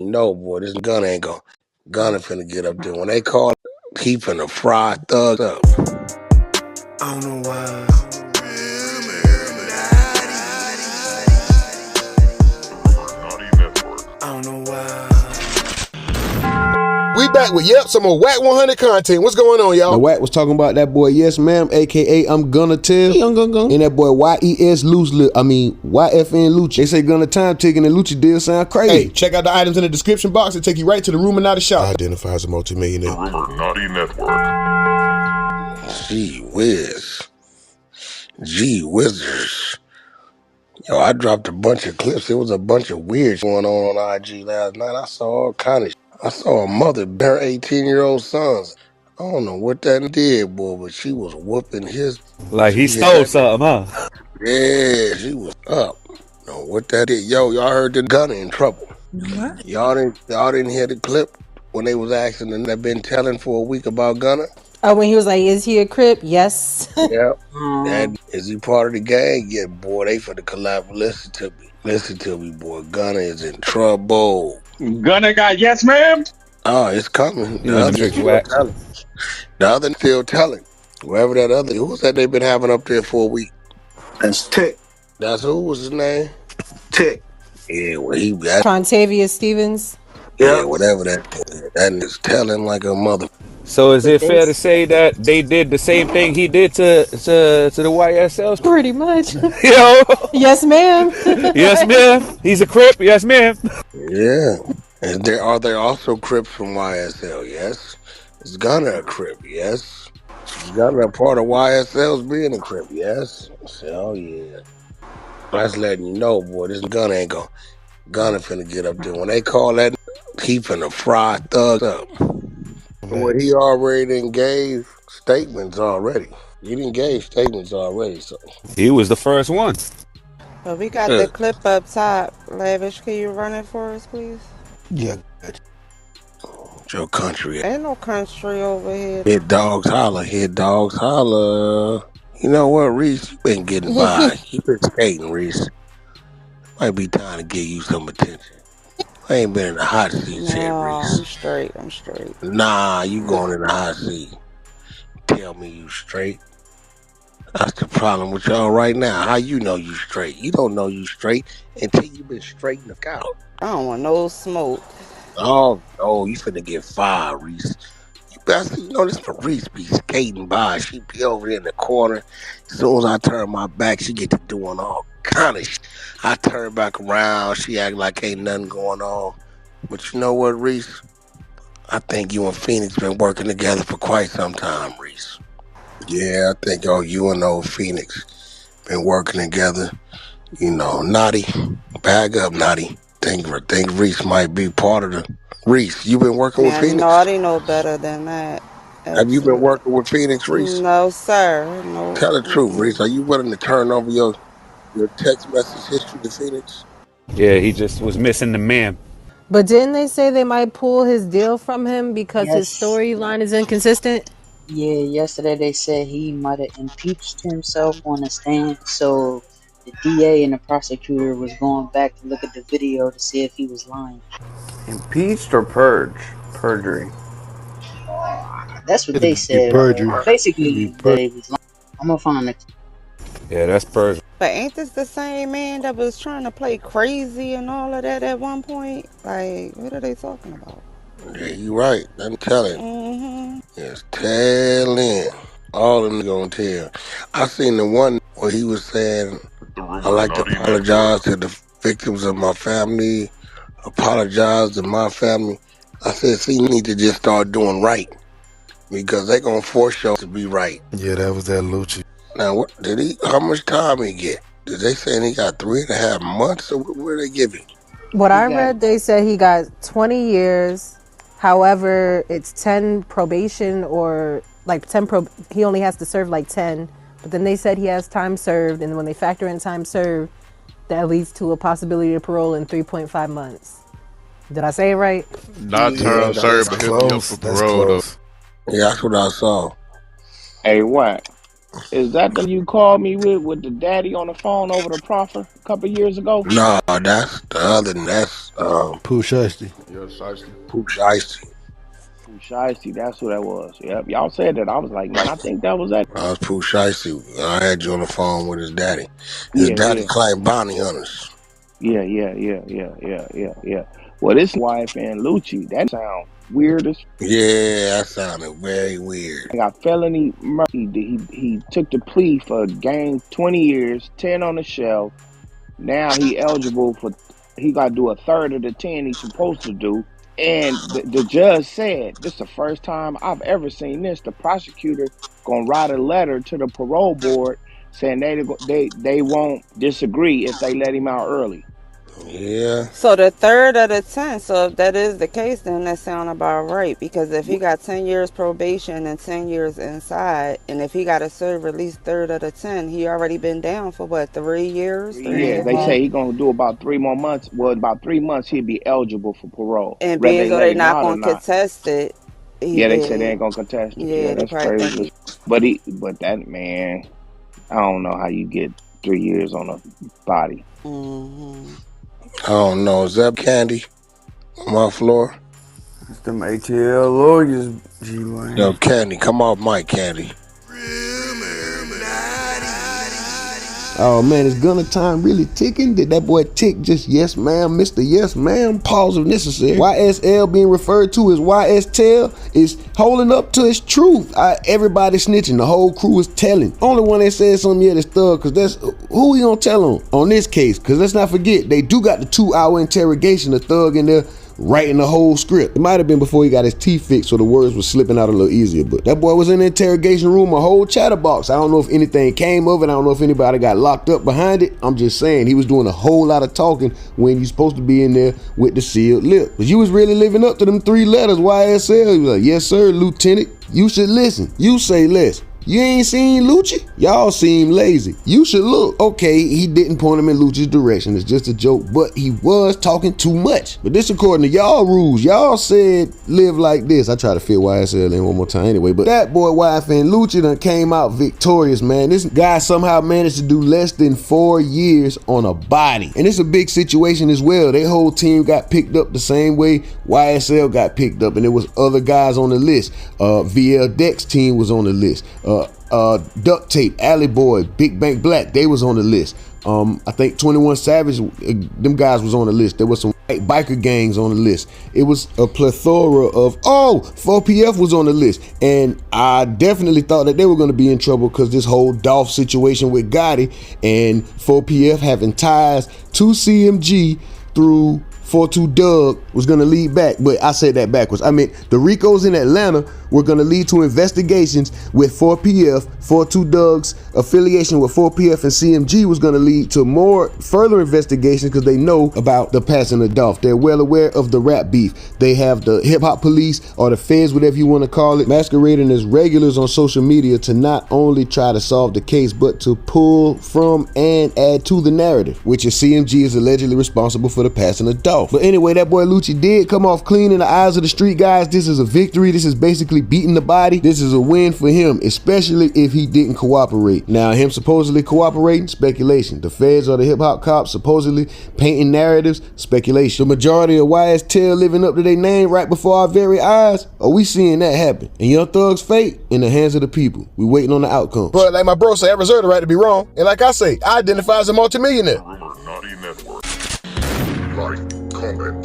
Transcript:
No, boy, this Gunna ain't Gunna finna get up there. When they call, he finna fry thugs up. I don't know why. I don't know why. We back with some more Wack 100 content. What's going on, y'all? Now, Wack was talking about that boy Yes Ma'am, aka I'm Gunna Tell, and that boy YES YFN Lucci. They say Gunna time taking and Lucci deal sound crazy. Hey, check out the items in the description box and take you right to the Ruminati shop. Identify as a multimillionaire. Naughty Network. Gee whiz. Gee whizzers. Yo, I dropped a bunch of clips. There was a bunch of weird going on IG last night. I saw all kind of shit. I saw a mother bear 18-year-old sons. I don't know what that did, boy, but she was whooping his. Like he stole something, huh? Yeah, she was up. Know what that did? Yo, y'all heard the Gunna in trouble. What? Y'all didn't hear the clip when they was asking and they've been telling for a week about Gunna? Oh, when he was like, "Is he a Crip?" Yes. Yeah. And is he part of the gang? Yeah, boy, they for the collab. Listen to me, boy. Gunna is in trouble. Gunna got yes, ma'am. Oh, it's coming. You in the mix, Wack. The other still telling. Whoever that other, who's that they've been having up there for a week? That's Tick. That's who was his name? Tick. Yeah, well, he got. Trontavious Stevens. Yeah, whatever that is telling like a mother. So is it fair to say that they did the same thing he did to the YSLs? Pretty much. Yo, Yes, ma'am. yes, ma'am. He's a Crip. Yes, ma'am. Yeah. And are there also Crips from YSL? Yes. Is Gunna a Crip? Yes. Is Gunna a part of YSL's being a Crip? Yes. So, yeah. That's letting you know, boy, this Gunna ain't Gunna finna get up there. When they call that, he finna fry thugs up. Well, he already done gave statements already. He done gave statements already, so. He was the first one. But we got the clip up top. Lavish, can you run it for us, please? Yeah. Your country. Ain't no country over here. Hit dogs holler. Hit dogs holler. You know what, Reese? You been getting by. You been skating, Reese. Might be time to give you some attention. I ain't been in the hot seat yet, Reese. I'm straight. Nah, you going in the hot seat. Tell me you straight. That's the problem with y'all right now. How you know you straight? You don't know you straight until you been straightened out. I don't want no smoke. Oh, you finna get fired, Reese. You best, this for Reese be skating by. She be over there in the corner. As soon as I turn my back, she get to doing all kind of shit. I turn back around. She act like ain't nothing going on. But you know what, Reese? I think you and Phoenix been working together for quite some time, Reese. Yeah, I think you and old Phoenix been working together. Naughty. Bag up, Naughty. Think Reese might be part of the... Reese, you been working with Phoenix? Naughty know better than that. Have you been working with Phoenix, Reese? No, sir. No. Tell the truth, Reese. Are you willing to turn over your text message history to Phoenix? Yeah, he just was missing the ma'am. But didn't they say they might pull his deal from him because his storyline is inconsistent? Yeah, yesterday they said he might have impeached himself on the stand, so the DA and the prosecutor was going back to look at the video to see if he was lying. Impeached or perjury? That's what they said. Basically, they was lying. I'm gonna find it. Yeah, that's perjury. But ain't this the same man that was trying to play crazy and all of that at one point? Like, what are they talking about? Yeah, you right. I'm telling. Yes, telling. All of them gonna tell. I seen the one where he was saying, I like to apologize to the victims of my family, apologize to my family. I said, see, you need to just start doing right because they gonna force you to be right. Yeah, that was that Lucci. Now, what how much time he get? Did they say he got 3.5 months or what they give him? What I read, they said he got 20 years. However, it's 10 probation or like 10 he only has to serve like 10. But then they said he has time served, and when they factor in time served, that leads to a possibility of parole in 3.5 months. Did I say it right? Not term served, but he'll be up for parole though. Yeah, that's what I saw. Hey, what? Is that the you called me with the daddy on the phone over the proffer a couple years ago? No, that's the other. That's Pooh Shiesty. Pooh Shiesty. Pooh Shiesty, that's who that was. Yep, y'all said that. I was like, man, I think that was that. I was Pooh Shiesty. I had you on the phone with his daddy. His Yeah, daddy yeah. claimed bounty hunters. Yeah. Well, this wife and Lucci, that sound weird as. Yeah, that sounded very weird. He got felony murder. He took the plea for gang 20 years, 10 on the shelf. Now he eligible for. He got to do a third of the 10 he's supposed to do. And the judge said, this is the first time I've ever seen this. The prosecutor gonna write a letter to the parole board saying they won't disagree if they let him out early. Yeah. So the third of the 10, so if that is the case, then that sound about right. Because if he got 10 years probation and 10 years inside, and if he got to serve at least third of the 10, he already been down for what, 3 years? Yeah, they say he gonna do about 3 more months. Well, about 3 months he'll be eligible for parole. And being so they not gonna contest it. Yeah, they say they ain't gonna contest it. Yeah, that's crazy. But that man, I don't know how you get 3 years on a body. I don't know. Is that Candy on my floor? It's them ATL lawyers, G-Wayne. Yo, Candy, come off mic, Candy. Oh man, is Gunna time really ticking? Did that boy tick just yes ma'am, Mr. Yes ma'am? Pause if necessary. YSL being referred to as YSTL is holding up to its truth. Everybody snitching, the whole crew is telling. Only one that said something yet is Thug, cause that's who we gonna tell on this case. Cause let's not forget, they do got the 2-hour interrogation of Thug in there writing the whole script. It might have been before he got his teeth fixed so the words were slipping out a little easier, but that boy was in the interrogation room, a whole chatterbox. I don't know if anything came of it. I don't know if anybody got locked up behind it. I'm just saying he was doing a whole lot of talking when you're supposed to be in there with the sealed lip. But you was really living up to them 3 letters, YSL. He was like, yes sir, Lieutenant. You should listen. You say less. You ain't seen Lucci? Y'all seem lazy. You should look. Okay, he didn't point him in Lucci's direction. It's just a joke, but he was talking too much. But this according to y'all rules. Y'all said live like this. I try to fit YSL in one more time anyway, but that boy wife and Lucci done came out victorious, man. This guy somehow managed to do less than 4 years on a body. And it's a big situation as well. Their whole team got picked up the same way YSL got picked up, and there was other guys on the list. VL Deck's team was on the list. Duct Tape, Alley Boy, Big Bank Black, they was on the list. I think 21 Savage, them guys was on the list. There was some white biker gangs on the list. It was a plethora of, 4PF was on the list. And I definitely thought that they were going to be in trouble because this whole Dolph situation with Gotti and 4PF having ties to CMG through 4-2 Doug was going to lead back, but I said that backwards. I mean, the Ricos in Atlanta were going to lead to investigations with 4PF. 4-2 Doug's affiliation with 4PF and CMG was going to lead to more further investigations because they know about the passing of Dolph. They're well aware of the rap beef. They have the hip hop police or the feds, whatever you want to call it, masquerading as regulars on social media to not only try to solve the case, but to pull from and add to the narrative, which is CMG is allegedly responsible for the passing of Dolph. But anyway, that boy Lucci did come off clean in the eyes of the street guys. This is a victory. This is basically beating the body. This is a win for him, especially if he didn't cooperate. Now, him supposedly cooperating, speculation. The feds or the hip hop cops supposedly painting narratives, speculation. The majority of YSTL living up to their name right before our very eyes, are we seeing that happen? And Young Thug's fate in the hands of the people. We waiting on the outcome. But like my bro say, I reserve the right to be wrong. And like I say, I identify as a multimillionaire. THERUMORNATINETWORK. Like, comment,